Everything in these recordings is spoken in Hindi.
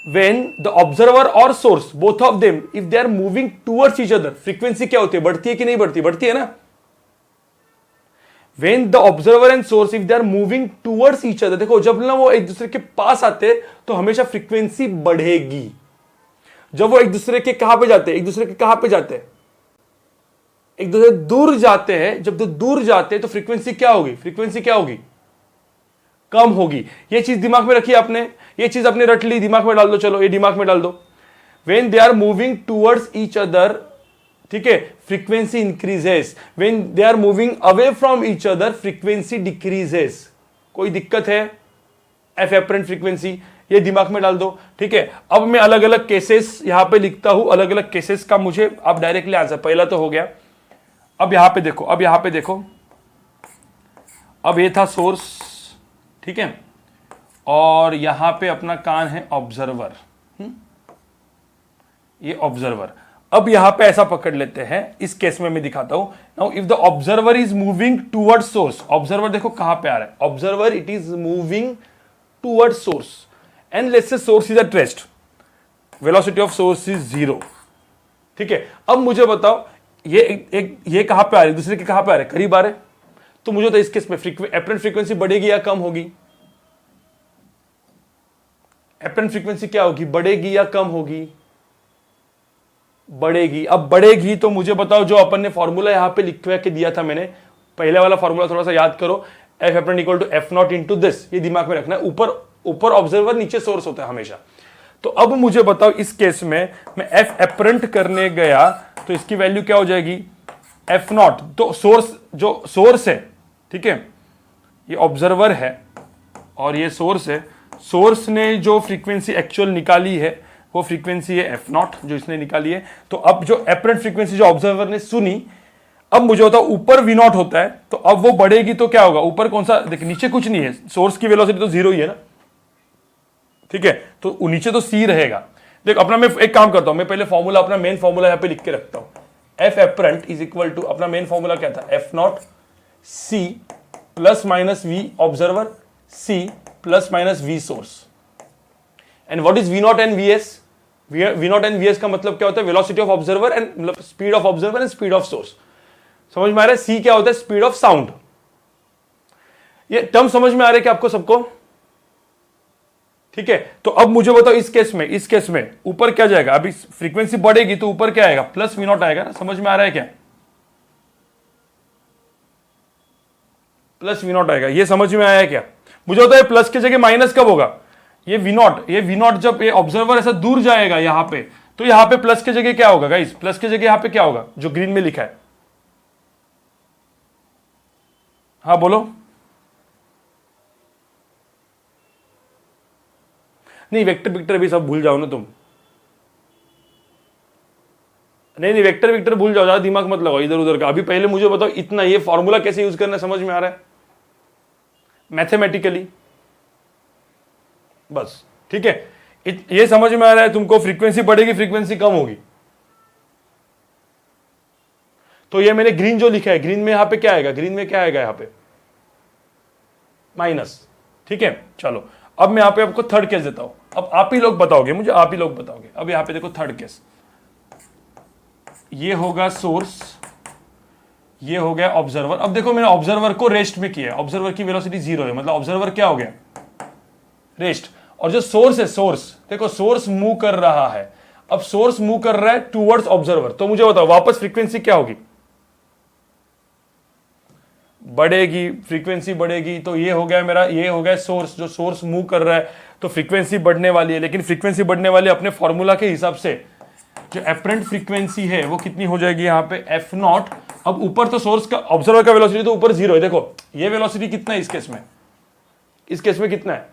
व्हेन द ऑब्जर्वर और source both of them if they are moving towards each other, frequency क्या होती है, बढ़ती है कि नहीं बढ़ती, बढ़ती है ना। When the observer and source if they are moving towards each other, देखो जब ना वो एक दूसरे के पास आते तो हमेशा फ्रीक्वेंसी बढ़ेगी। जब वो एक दूसरे के कहां पे जाते हैं, एक दूसरे के कहां पे जाते हैं, एक दूसरे दूर जाते हैं, जब तो दूर जाते हैं तो फ्रीक्वेंसी क्या होगी, फ्रीक्वेंसी क्या होगी, कम होगी। ये चीज दिमाग में रखी आपने, ये चीज आपने रट ली, दिमाग में डाल दो, चलो ये दिमाग में डाल दो। When they are moving towards each other, ठीक है, frequency increases. When they are moving away from each other, frequency decreases. कोई दिक्कत है, एफ एपरेंट फ्रीक्वेंसी, ये दिमाग में डाल दो, ठीक है। अब मैं अलग अलग केसेस यहां पे लिखता हूं, अलग अलग केसेस का मुझे अब डायरेक्टली आंसर, पहला तो हो गया। अब यहां पे देखो, अब यहां पे देखो, अब ये था सोर्स, ठीक है, और यहां पे अपना कान है ऑब्जर्वर, ये ऑब्जर्वर। अब यहां पे ऐसा पकड़ लेते हैं, इस केस में मैं दिखाता हूं। Now if the observer is moving toward source, observer देखो कहां पे आ रहा है, observer it is moving toward source and let's say source is at rest, velocity of source is 0, ठीक है। अब मुझे बताओ ये कहां पे आ रहे हैं, दूसरे के कहां पे आ रहे हैं, करीब आ रहे। तो मुझे तो इस केस में एपरेंट फ्रीक्वेंसी बढ़ेगी या कम होगी, एपरेंट फ्रीक्वेंसी क्या होगी, बढ़ेगी या कम होगी, बढ़ेगी। अब बढ़ेगी तो मुझे बताओ, जो अपन ने फॉर्मूला यहां पे लिखवा के दिया था मैंने, पहले वाला फॉर्मूला थोड़ा सा याद करो, F apparent equal to F naught into this, ये दिमाग में रखना है। ऊपर ऑब्जर्वर, नीचे सोर्स होता है हमेशा। तो अब मुझे बताओ इस केस में मैं एफ एपरेंट करने गया तो इसकी वैल्यू क्या हो जाएगी, एफ नॉट। तो सोर्स, जो सोर्स है, ठीक है, ये ऑब्जर्वर है और ये सोर्स है। सोर्स ने जो फ्रीक्वेंसी एक्चुअल निकाली है वो फ्रीक्वेंसी है एफ नॉट, जो इसने निकाली है। तो अब जो एपरेंट फ्रीक्वेंसी जो ऑब्जर्वर ने सुनी, अब मुझे होता है ऊपर वी नॉट होता है, तो अब वो बढ़ेगी तो क्या होगा, ऊपर कौन सा, देख नीचे कुछ नहीं है, सोर्स की वेलोसिटी तो 0 ही है ना, ठीक है, तो नीचे तो सी रहेगा। देख अपना मैं एक काम करता हूं, मैं पहले फॉर्मूला, अपना मेन फॉर्मूला यहां पे लिख के रखता हूं। F apparent is equal to, अपना मेन फॉर्मूला क्या था, F naught C plus minus V observer, C plus minus V source. And what is V naught and V S, V naught and V S का मतलब क्या होता है, वेलोसिटी ऑफ ऑब्जर्वर एंड मतलब speed of observer and speed of source. समझ में आ रहा है। सी क्या होता है, स्पीड ऑफ साउंड। ये टर्म समझ में आ रहे क्या आपको सबको, ठीक है। तो अब मुझे बताओ इस केस में ऊपर क्या जाएगा, अभी फ्रीक्वेंसी बढ़ेगी तो ऊपर क्या आएगा, प्लस वी नॉट आएगा ना, समझ में आ रहा है क्या, प्लस वी नॉट आएगा, ये समझ में आया है क्या। मुझे होता है प्लस की जगह माइनस कब होगा, ये वी नॉट जब ये ऑब्जर्वर ऐसा दूर जाएगा यहां पे, तो यहां पे प्लस की जगह क्या होगा गाइस, प्लस की जगह यहां पे क्या होगा, जो ग्रीन में लिखा है, हाँ बोलो। नहीं वेक्टर भी सब भूल जाओ ना तुम, नहीं वेक्टर भूल जाओ, ज्यादा दिमाग मत लगाओ इधर उधर का। अभी पहले मुझे बताओ इतना, ये फॉर्मूला कैसे यूज करना समझ में आ रहा है मैथमेटिकली, बस ठीक है। ये समझ में आ रहा है तुमको, फ्रीक्वेंसी बढ़ेगी फ्रीक्वेंसी कम होगी। तो ये मैंने ग्रीन जो लिखा है, ग्रीन में यहां पे क्या आएगा, ग्रीन में क्या आएगा यहां पे, माइनस, ठीक है। चलो अब मैं यहां पे आपको थर्ड केस देता हूं, अब आप ही लोग बताओगे मुझे, आप ही लोग बताओगे। अब यहां पे देखो थर्ड केस, ये होगा सोर्स, ये हो गया ऑब्जर्वर। अब देखो मैंने ऑब्जर्वर को रेस्ट में किया, ऑब्जर्वर की वेलोसिटी 0 है, मतलब ऑब्जर्वर क्या हो गया, रेस्ट। और जो सोर्स है, सोर्स देखो सोर्स मूव कर रहा है, अब सोर्स मूव कर रहा है टूवर्ड्स ऑब्जर्वर। तो मुझे बताओ वापस फ्रीक्वेंसी क्या होगी, बढ़ेगी, फ्रीक्वेंसी बढ़ेगी। तो ये हो गया मेरा, ये हो गया सोर्स, जो सोर्स मूव कर रहा है तो फ्रीक्वेंसी बढ़ने वाली है। लेकिन फ्रीक्वेंसी बढ़ने वाली अपने फॉर्मूला के हिसाब से, जो एपरेंट फ्रीक्वेंसी है वो कितनी हो जाएगी यहाँ पे, एफ नॉट। अब ऊपर तो सोर्स का, ऑब्जर्वर का वेलोसिटी तो ऊपर 0 है, देखो ये वेलोसिटी कितना है इस केस में, इस केस में कितना है,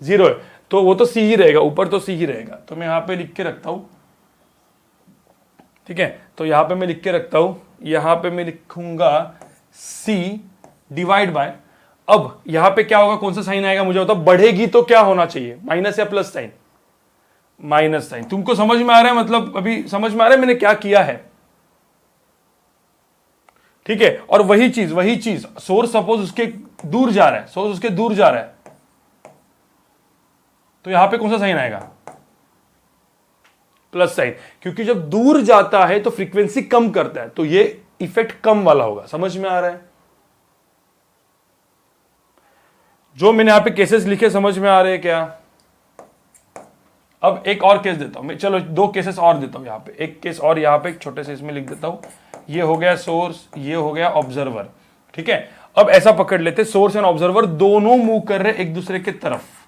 0 है, तो वो तो सी ही रहेगा, ऊपर तो सी ही रहेगा। तो मैं यहां पे लिख के रखता हूं, ठीक है। तो यहां पे मैं लिख के रखता हूं, यहां पे मैं लिखूंगा सी डिवाइड बाय, अब यहां पे क्या होगा, कौन सा साइन आएगा मुझे बताओ, बढ़ेगी तो क्या होना चाहिए, माइनस या प्लस साइन, माइनस साइन। तुमको समझ में आ रहा है, मतलब अभी समझ में आ रहा है मैंने क्या किया है, ठीक है। और वही चीज सोर्स सपोज उसके दूर जा रहा है, सोर्स उसके दूर जा रहा है, तो यहां पे कौन सा साइन आएगा? प्लस साइन, क्योंकि जब दूर जाता है तो फ्रीक्वेंसी कम करता है, तो ये इफेक्ट कम वाला होगा। समझ में आ रहा है? जो मैंने यहां पे केसेस लिखे समझ में आ रहे हैं क्या? अब एक और केस देता हूं मैं, चलो 2 केसेस और देता हूं। यहां पे एक केस और, यहां पे एक छोटे से इसमें लिख देता हूं। ये हो गया सोर्स, ये हो गया ऑब्जर्वर, ठीक है। अब ऐसा पकड़ लेते, सोर्स एंड ऑब्जर्वर दोनों मूव कर रहे एक दूसरे के तरफ।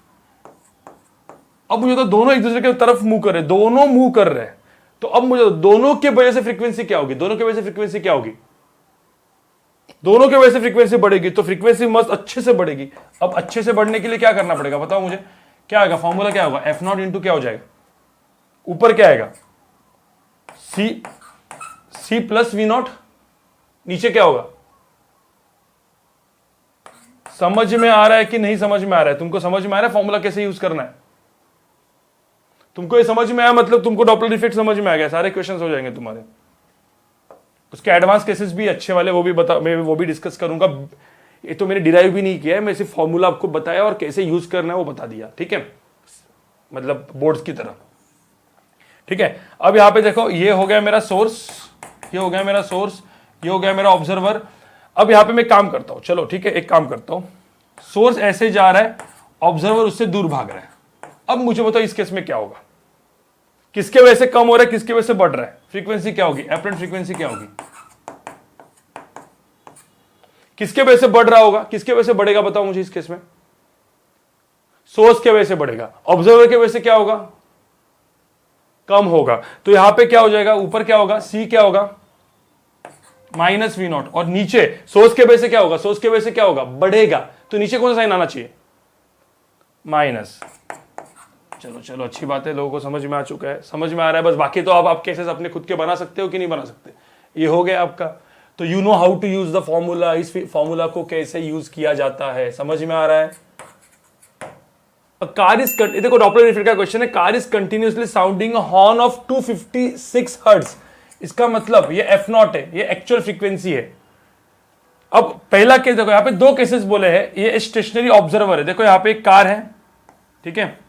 अब मुझे तो दोनों एक दूसरे के तरफ मूव कर रहे, दोनों मूव कर रहे हैं, तो अब मुझे दोनों के वजह से फ्रीक्वेंसी क्या होगी? दोनों की वजह से फ्रीक्वेंसी क्या होगी? दोनों की वजह से फ्रीक्वेंसी बढ़ेगी, तो फ्रीक्वेंसी मस्त अच्छे से बढ़ेगी। अब अच्छे से बढ़ने के लिए क्या करना पड़ेगा बताओ मुझे? क्या आएगा फॉर्मूला? क्या होगा? एफ नॉट इंटू क्या हो जाएगा? ऊपर क्या आएगा? सी प्लस वी नॉट, नीचे क्या होगा? समझ में आ रहा है कि नहीं समझ में आ रहा है? तुमको समझ में आ रहा है फॉर्मूला कैसे यूज करना है? तुमको ये समझ में आया मतलब तुमको डॉपलर इफेक्ट समझ में आ गया, सारे क्वेश्चंस हो जाएंगे तुम्हारे। उसके एडवांस केसेस भी अच्छे वाले, मैं वो भी डिस्कस करूंगा। ये तो मैंने डिराइव भी नहीं किया है, मैं सिर्फ फॉर्मूला आपको बताया और कैसे यूज करना है वो बता दिया, ठीक है, मतलब बोर्ड्स की तरह, ठीक है। अब यहां पे देखो, ये हो गया मेरा सोर्स, ये हो गया मेरा सोर्स, ये हो गया मेरा ऑब्जर्वर। अब यहां पे मैं काम करता हूं, चलो ठीक है, एक काम करता हूं। सोर्स ऐसे जा रहा है, ऑब्जर्वर उससे दूर भाग रहा है। अब मुझे बताओ इस केस में क्या होगा? किसके वजह से कम हो रहा है, किसके वजह से बढ़ रहा है? फ्रीक्वेंसी क्या होगी? एपरेंट फ्रीक्वेंसी क्या होगी? किसके वजह से बढ़ रहा होगा, किसके वजह से बढ़ेगा बताओ मुझे इस केस में? सोर्स के वजह से बढ़ेगा। ऑब्जर्वर के वजह से क्या होगा? कम होगा। तो यहां पे क्या हो जाएगा? ऊपर क्या होगा? सी क्या होगा? Minus V naught. और नीचे सोर्स के वजह से क्या होगा? सोर्स के वजह से क्या होगा? बढ़ेगा। तो नीचे कौन सा साइन आना चाहिए? माइनस। चलो चलो, अच्छी बात है, लोगों को समझ में आ चुका है, समझ में आ रहा है बस। बाकी तो आप केसेस अपने खुद के बना सकते हो कि नहीं बना सकते, ये हो गया आपका। तो you know how to use the formula, इस फॉर्मूला को कैसे यूज किया जाता है, समझ में आ रहा है? कार इज, देखो डॉपलर इफेक्ट का क्वेश्चन है, car is continuously sounding horn of 256 hertz. इसका मतलब ये एफ नॉट है, ये एक्चुअल फ्रीक्वेंसी है। अब पहला केस देखो, यहां पे 2 केसेस बोले हैं। ये स्टेशनरी ऑब्जर्वर है, देखो यहां पे एक कार है, ठीक है,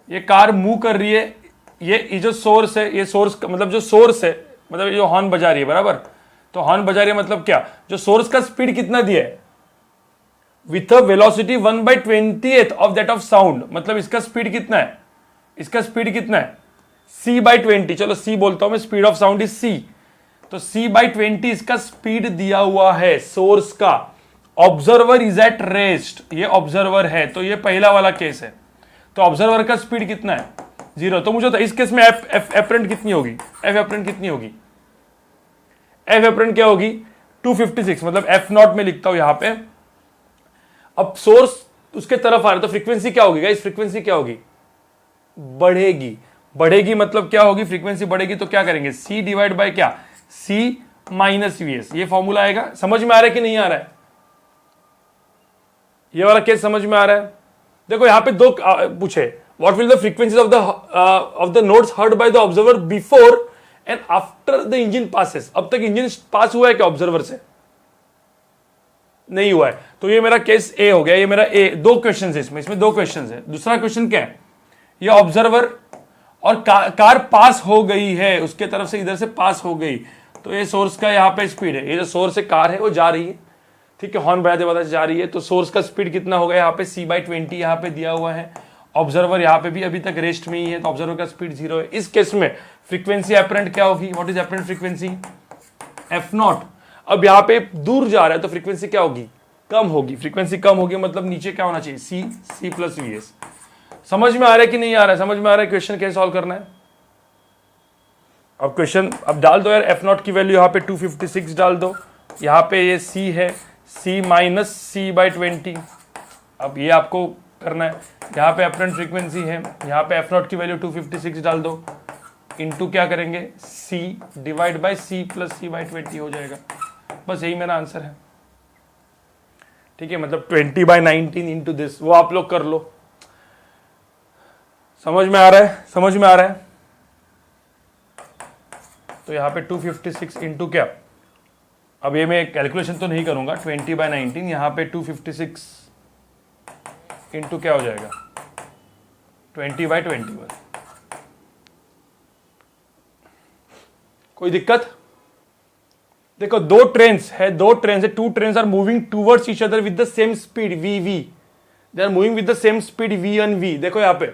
ये कार मूव कर रही है। ये जो सोर्स है, ये सोर्स मतलब जो सोर्स है, मतलब जो हॉर्न बजा रही है, बराबर। तो हॉर्न बजा रही है मतलब क्या? जो सोर्स का स्पीड कितना दिया है? With a velocity 1/20th of that of sound. मतलब इसका स्पीड कितना है? इसका स्पीड कितना है? c/20। चलो c बोलता हूं मैं, speed of sound is c। तो c/20 इसका स्पीड दिया हुआ है सोर्स का। ऑब्जर्वर इज एट रेस्ट, ये ऑब्जर्वर है, तो ये पहला वाला केस है। तो ऑब्जर्वर का स्पीड कितना है? 0। तो मुझे तो इस केस में एफ एपरेंट कितनी होगी? एफ एपरेंट कितनी होगी? एफ एपरेंट क्या होगी? 256, मतलब एफ नॉट में लिखता हूं यहां पे। अब सोर्स उसके तरफ आ रहा है, तो फ्रीक्वेंसी क्या होगी गाइस? फ्रीक्वेंसी क्या होगी? बढ़ेगी। बढ़ेगी मतलब क्या होगी? फ्रीक्वेंसी बढ़ेगी तो क्या करेंगे? सी डिवाइड बाय क्या? सी माइनस वीएस। ये फॉर्मूला आएगा। समझ में आ रहा है कि नहीं आ रहा है? ये वाला केस समझ में आ रहा है? देखो यहां पे 2 पूछे, what will the frequencies of the notes heard by the observer before and after the engine passes. अब तक इंजन पास हुआ है क्या ऑब्जर्वर से? नहीं हुआ है। तो ये मेरा केस ए हो गया, ये मेरा ए। 2 क्वेश्चन है इसमें 2 क्वेश्चन है। दूसरा क्वेश्चन क्या है? ये ऑब्जर्वर और कार पास हो गई है, उसके तरफ से इधर से पास हो गई, तो ये सोर्स का यहाँ पे स्पीड है। ये जो सोर्स से कार है वो जा रही है, ठीक है, हॉर्न बजाते बजाते जा रही है। तो सोर्स का स्पीड कितना होगा? यहाँ पे c/20 यहाँ पे दिया हुआ है। ऑब्जर्वर यहाँ पे भी अभी तक रेस्ट में ही है, तो ऑब्जर्वर का स्पीड 0 है। इस केस में फ्रीक्वेंसी एपरेंट क्या होगी? What is apparent frequency? F not. अब यहाँ पे दूर जा रहा है तो फ्रीक्वेंसी क्या होगी? कम होगी। फ्रीक्वेंसी कम होगी मतलब नीचे क्या होना चाहिए? C plus V S. समझ में आ रहा है कि नहीं आ रहा है? समझ में आ रहा है क्वेश्चन कैसे सॉल्व करना है? अब क्वेश्चन अब डाल दो यार, एफ नॉट की वैल्यू यहाँ पे 256 डाल दो। यहाँ पे ये सी है, c माइनस c/20। अब ये आपको करना है। यहाँ पे एपरेंट फ्रीक्वेंसी है, यहाँ पे एफ नॉट की वैल्यू 256 डाल दो, इनटू क्या करेंगे? c divide by c plus c/20 हो जाएगा। बस यही मेरा आंसर है, ठीक है। मतलब 20/19 इंटू दिस, वो आप लोग कर लो। समझ में आ रहा है? समझ में आ रहा है? तो यहाँ पे 256 इंटू क्या? अब ये मैं कैलकुलेशन तो नहीं करूंगा। 20/19 यहाँ पे 256 इंटू क्या हो जाएगा? 20/21। कोई दिक्कत? देखो दो ट्रेन्स है, two trains are moving towards each other with the same speed v, they are moving with the same speed v and v। देखो यहाँ पे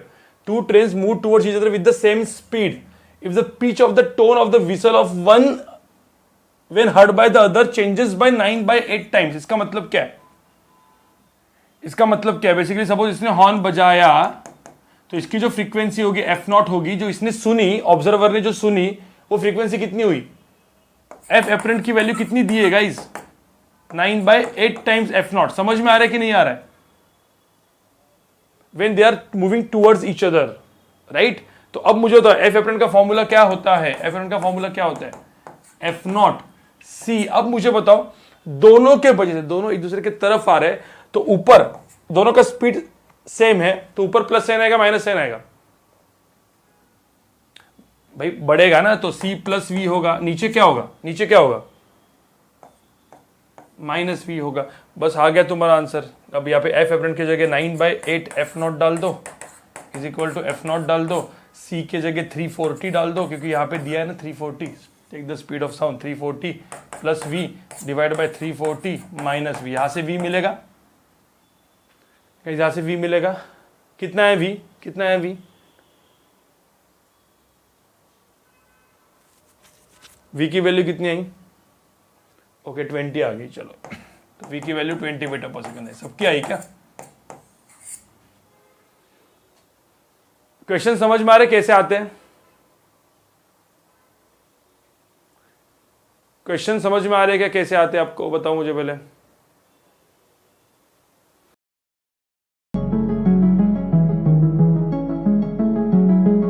two trains move towards each other with the same speed if the pitch of the tone of the whistle of one when heard by the other changes by 9/8 times। इसका मतलब क्या है? इसका मतलब क्या है? बेसिकली सपोज इसने हॉर्न बजाया तो इसकी जो फ्रीक्वेंसी होगी f0 होगी, जो इसने सुनी, ऑब्जर्वर ने जो सुनी, वो फ्रीक्वेंसी कितनी हुई? एफ एपरेंट की वैल्यू कितनी दी है गाइस? 9/8 times f0। समझ में आ रहा है कि नहीं आ रहा है? when they are moving towards each other, right? तो अब मुझे बताओ एफ एपरेंट का फॉर्मूला क्या होता है? एफ एपरेंट का फॉर्मूला क्या होता है? f0 c। अब मुझे बताओ दोनों के वजह से दोनों एक दूसरे के तरफ आ रहे हैं, तो ऊपर दोनों का स्पीड सेम है, तो ऊपर +n आएगा -n आएगा? भाई बढ़ेगा ना, तो c + v होगा। नीचे क्या होगा? नीचे क्या होगा? -v होगा। बस आ गया तुम्हारा आंसर। अब यहाँ पे एफ एपरेंट की जगह 9/8 f0 डाल दो इज इक्वल टू f0 डाल दो, c के जगह 340 डाल दो, क्योंकि यहाँ पे दिया है ना 340। Take the speed of sound, 340 + v divide by 340 - v। यहां से v मिलेगा, यहां से v मिलेगा। कितना है v? कितना है v? v की वैल्यू कितनी आई? ओके 20 आ गई। चलो तो v की वैल्यू 20 मीटर पर सेकंड है। सबकी आई क्या? क्वेश्चन समझ में आ रहे कैसे आते हैं? क्वेश्चन समझ में आ रहे क्या कैसे आते हैं आपको? बताओ मुझे पहले।